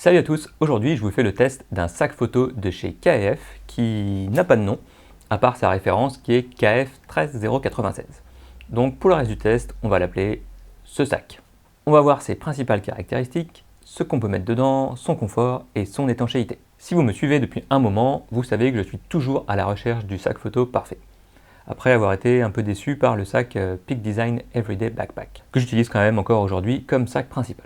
Salut à tous, aujourd'hui je vous fais le test d'un sac photo de chez KF qui n'a pas de nom, à part sa référence qui est KF13096. Donc pour le reste du test, on va l'appeler ce sac. On va voir ses principales caractéristiques, ce qu'on peut mettre dedans, son confort et son étanchéité. Si vous me suivez depuis un moment, vous savez que je suis toujours à la recherche du sac photo parfait. Après avoir été un peu déçu par le sac Peak Design Everyday Backpack, que j'utilise quand même encore aujourd'hui comme sac principal.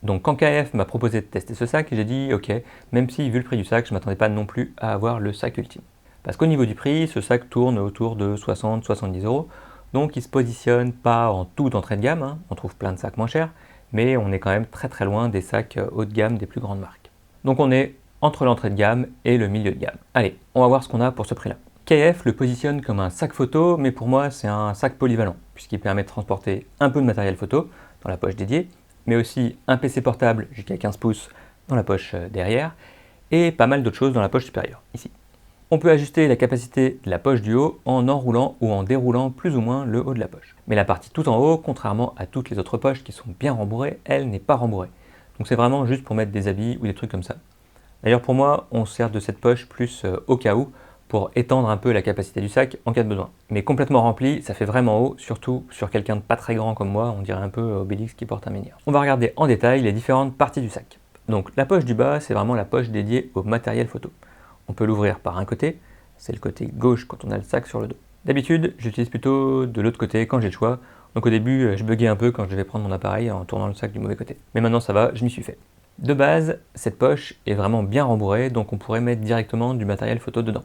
Donc quand KF m'a proposé de tester ce sac, j'ai dit ok, même si vu le prix du sac, je ne m'attendais pas non plus à avoir le sac ultime. Parce qu'au niveau du prix, ce sac tourne autour de 60-70 euros, donc il ne se positionne pas en toute entrée de gamme, on trouve plein de sacs moins chers, mais on est quand même très loin des sacs haut de gamme des plus grandes marques. Donc on est entre l'entrée de gamme et le milieu de gamme. Allez, on va voir ce qu'on a pour ce prix-là. KF le positionne comme un sac photo, mais pour moi c'est un sac polyvalent, puisqu'il permet de transporter un peu de matériel photo dans la poche dédiée, mais aussi un PC portable jusqu'à 15 pouces dans la poche derrière, et pas mal d'autres choses dans la poche supérieure, ici. On peut ajuster la capacité de la poche du haut en enroulant ou en déroulant plus ou moins le haut de la poche. Mais la partie tout en haut, contrairement à toutes les autres poches qui sont bien rembourrées, elle n'est pas rembourrée. Donc c'est vraiment juste pour mettre des habits ou des trucs comme ça. D'ailleurs pour moi, on sert de cette poche plus au cas où, pour étendre un peu la capacité du sac en cas de besoin. Mais complètement rempli, ça fait vraiment haut, surtout sur quelqu'un de pas très grand comme moi, on dirait un peu Obélix qui porte un menhir. On va regarder en détail les différentes parties du sac. Donc la poche du bas, c'est vraiment la poche dédiée au matériel photo. On peut l'ouvrir par un côté, c'est le côté gauche quand on a le sac sur le dos. D'habitude, j'utilise plutôt de l'autre côté quand j'ai le choix, donc au début, je buguais un peu quand je devais prendre mon appareil en tournant le sac du mauvais côté. Mais maintenant ça va, je m'y suis fait. De base, cette poche est vraiment bien rembourrée, donc on pourrait mettre directement du matériel photo dedans.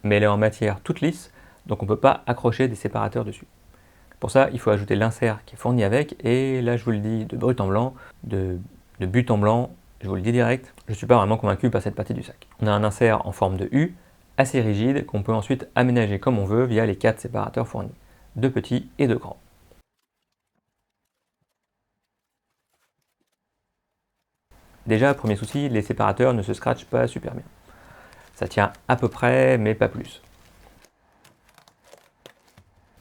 Mais elle est en matière toute lisse, donc on ne peut pas accrocher des séparateurs dessus. Pour ça, il faut ajouter l'insert qui est fourni avec, et là je vous le dis de brut en blanc, de but en blanc, je vous le dis direct, je ne suis pas vraiment convaincu par cette partie du sac. On a un insert en forme de U, assez rigide, qu'on peut ensuite aménager comme on veut via les 4 séparateurs fournis, de petits et de grands. Déjà, premier souci, les séparateurs ne se scratchent pas super bien. Ça tient à peu près, mais pas plus.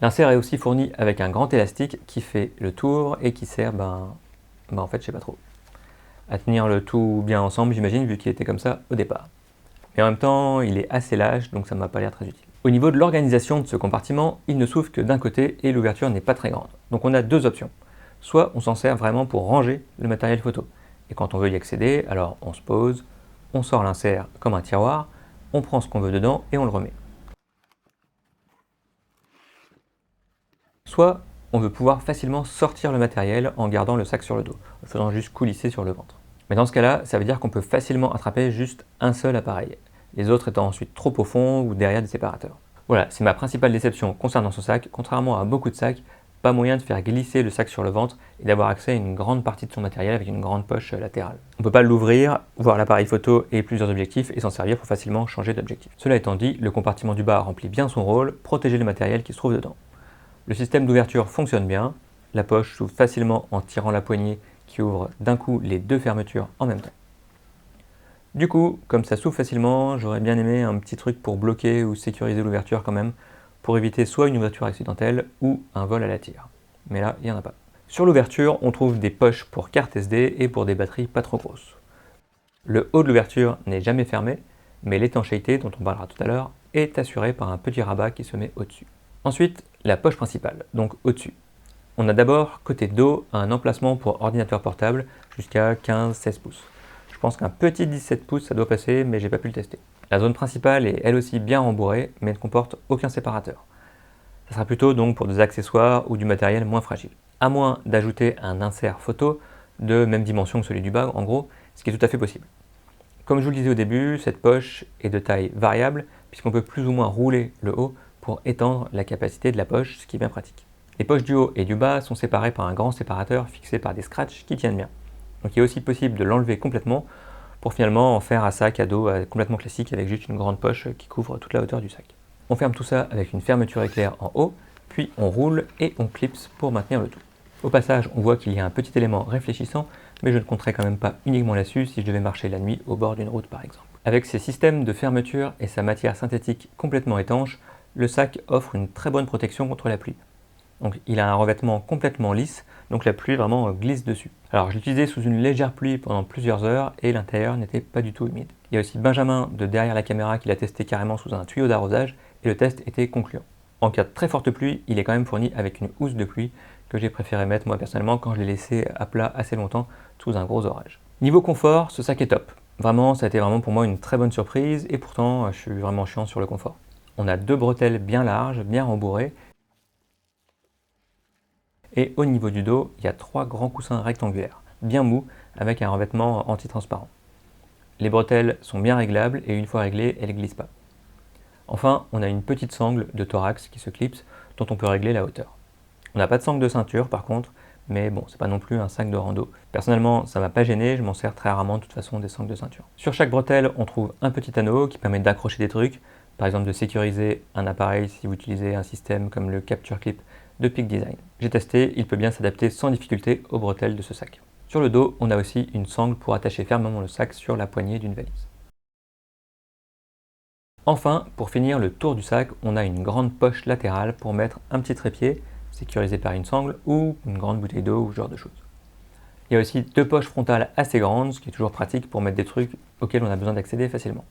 L'insert est aussi fourni avec un grand élastique qui fait le tour et qui sert, en fait, je sais pas trop, à tenir le tout bien ensemble, j'imagine, vu qu'il était comme ça au départ. Mais en même temps, il est assez lâche, donc ça ne m'a pas l'air très utile. Au niveau de l'organisation de ce compartiment, il ne s'ouvre que d'un côté et l'ouverture n'est pas très grande. Donc on a deux options. Soit on s'en sert vraiment pour ranger le matériel photo. Et quand on veut y accéder, alors on se pose, on sort l'insert comme un tiroir, on prend ce qu'on veut dedans et on le remet. Soit on veut pouvoir facilement sortir le matériel en gardant le sac sur le dos, en le faisant juste coulisser sur le ventre. Mais dans ce cas-là, ça veut dire qu'on peut facilement attraper juste un seul appareil, les autres étant ensuite trop au fond ou derrière des séparateurs. Voilà, c'est ma principale déception concernant ce sac. Contrairement à beaucoup de sacs, pas moyen de faire glisser le sac sur le ventre et d'avoir accès à une grande partie de son matériel avec une grande poche latérale. On ne peut pas l'ouvrir, voir l'appareil photo et plusieurs objectifs et s'en servir pour facilement changer d'objectif. Cela étant dit, le compartiment du bas remplit bien son rôle, protéger le matériel qui se trouve dedans. Le système d'ouverture fonctionne bien, la poche s'ouvre facilement en tirant la poignée qui ouvre d'un coup les deux fermetures en même temps. Du coup, comme ça s'ouvre facilement, j'aurais bien aimé un petit truc pour bloquer ou sécuriser l'ouverture quand même, pour éviter soit une ouverture accidentelle ou un vol à la tire. Mais là, il n'y en a pas. Sur l'ouverture, on trouve des poches pour carte SD et pour des batteries pas trop grosses. Le haut de l'ouverture n'est jamais fermé, mais l'étanchéité, dont on parlera tout à l'heure, est assurée par un petit rabat qui se met au-dessus. Ensuite, la poche principale, donc au-dessus. On a d'abord, côté dos, un emplacement pour ordinateur portable jusqu'à 15-16 pouces. Je pense qu'un petit 17 pouces, ça doit passer, mais j'ai pas pu le tester. La zone principale est elle aussi bien rembourrée, mais ne comporte aucun séparateur. Ça sera plutôt donc pour des accessoires ou du matériel moins fragile. À moins d'ajouter un insert photo de même dimension que celui du bas, en gros, ce qui est tout à fait possible. Comme je vous le disais au début, cette poche est de taille variable, puisqu'on peut plus ou moins rouler le haut pour étendre la capacité de la poche, ce qui est bien pratique. Les poches du haut et du bas sont séparées par un grand séparateur fixé par des scratchs qui tiennent bien. Donc il est aussi possible de l'enlever complètement pour finalement en faire un sac à dos complètement classique avec juste une grande poche qui couvre toute la hauteur du sac. On ferme tout ça avec une fermeture éclair en haut, puis on roule et on clipse pour maintenir le tout. Au passage, on voit qu'il y a un petit élément réfléchissant, mais je ne compterai quand même pas uniquement là-dessus si je devais marcher la nuit au bord d'une route par exemple. Avec ses systèmes de fermeture et sa matière synthétique complètement étanche, le sac offre une très bonne protection contre la pluie. Donc il a un revêtement complètement lisse, donc la pluie vraiment glisse dessus. Alors je l'ai utilisé sous une légère pluie pendant plusieurs heures et l'intérieur n'était pas du tout humide. Il y a aussi Benjamin de derrière la caméra qui l'a testé carrément sous un tuyau d'arrosage et le test était concluant. En cas de très forte pluie, il est quand même fourni avec une housse de pluie que j'ai préféré mettre moi personnellement quand je l'ai laissé à plat assez longtemps sous un gros orage. Niveau confort, ce sac est top. Vraiment, ça a été vraiment pour moi une très bonne surprise et pourtant je suis vraiment chiant sur le confort. On a 2 bretelles bien larges, bien rembourrées. Et au niveau du dos, il y a 3 grands coussins rectangulaires, bien mous, avec un revêtement anti-transparent. Les bretelles sont bien réglables et une fois réglées, elles ne glissent pas. Enfin, on a une petite sangle de thorax qui se clipse dont on peut régler la hauteur. On n'a pas de sangle de ceinture par contre, mais bon, c'est pas non plus un sac de rando. Personnellement, ça m'a pas gêné, je m'en sers très rarement de toute façon des sangles de ceinture. Sur chaque bretelle, on trouve un petit anneau qui permet d'accrocher des trucs, par exemple de sécuriser un appareil si vous utilisez un système comme le Capture Clip de Peak Design. J'ai testé, il peut bien s'adapter sans difficulté aux bretelles de ce sac. Sur le dos, on a aussi une sangle pour attacher fermement le sac sur la poignée d'une valise. Enfin, pour finir le tour du sac, on a une grande poche latérale pour mettre un petit trépied, sécurisé par une sangle, ou une grande bouteille d'eau ou ce genre de choses. Il y a aussi 2 poches frontales assez grandes, ce qui est toujours pratique pour mettre des trucs auxquels on a besoin d'accéder facilement.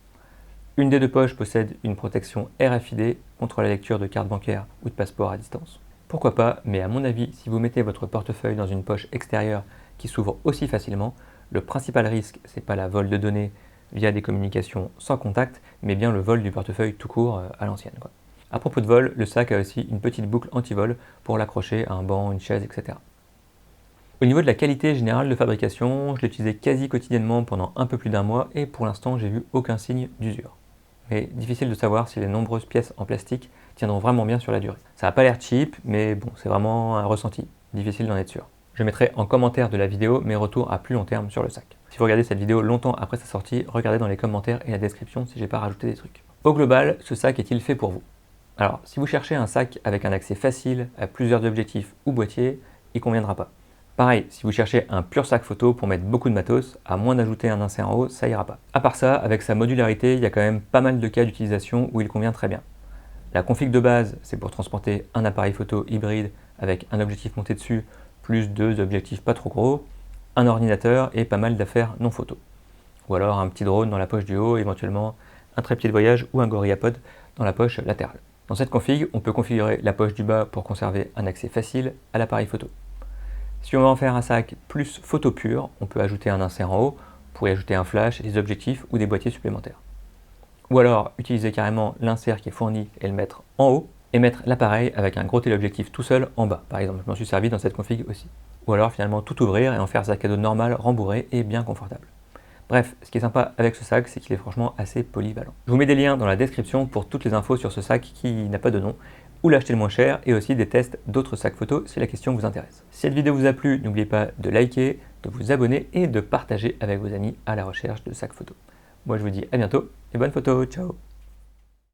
Une des 2 poches possède une protection RFID contre la lecture de carte bancaire ou de passeport à distance. Pourquoi pas, mais à mon avis, si vous mettez votre portefeuille dans une poche extérieure qui s'ouvre aussi facilement, le principal risque, c'est pas la vol de données via des communications sans contact, mais bien le vol du portefeuille tout court à l'ancienne. À propos de vol, le sac a aussi une petite boucle anti-vol pour l'accrocher à un banc, une chaise, etc. Au niveau de la qualité générale de fabrication, je l'ai utilisé quasi quotidiennement pendant un peu plus d'1 mois et pour l'instant j'ai vu aucun signe d'usure. Mais difficile de savoir si les nombreuses pièces en plastique tiendront vraiment bien sur la durée. Ça n'a pas l'air cheap, mais bon, c'est vraiment un ressenti. Difficile d'en être sûr. Je mettrai en commentaire de la vidéo mes retours à plus long terme sur le sac. Si vous regardez cette vidéo longtemps après sa sortie, regardez dans les commentaires et la description si j'ai pas rajouté des trucs. Au global, ce sac est-il fait pour vous? Alors, si vous cherchez un sac avec un accès facile à plusieurs objectifs ou boîtiers, il ne conviendra pas. Pareil, si vous cherchez un pur sac photo pour mettre beaucoup de matos, à moins d'ajouter un insert en haut, ça ira pas. À part ça, avec sa modularité, il y a quand même pas mal de cas d'utilisation où il convient très bien. La config de base, c'est pour transporter un appareil photo hybride avec un objectif monté dessus, plus 2 objectifs pas trop gros, un ordinateur et pas mal d'affaires non photo. Ou alors un petit drone dans la poche du haut, éventuellement un trépied de voyage ou un GorillaPod dans la poche latérale. Dans cette config, on peut configurer la poche du bas pour conserver un accès facile à l'appareil photo. Si on veut en faire un sac plus photo pure, on peut ajouter un insert en haut pour y ajouter un flash, des objectifs ou des boîtiers supplémentaires. Ou alors utiliser carrément l'insert qui est fourni et le mettre en haut et mettre l'appareil avec un gros téléobjectif tout seul en bas. Par exemple, je m'en suis servi dans cette config aussi. Ou alors finalement tout ouvrir et en faire un sac à dos normal, rembourré et bien confortable. Bref, ce qui est sympa avec ce sac, c'est qu'il est franchement assez polyvalent. Je vous mets des liens dans la description pour toutes les infos sur ce sac qui n'a pas de nom, où l'acheter le moins cher et aussi des tests d'autres sacs photos si la question vous intéresse. Si cette vidéo vous a plu, n'oubliez pas de liker, de vous abonner et de partager avec vos amis à la recherche de sacs photos. Moi je vous dis à bientôt et bonne photo, ciao!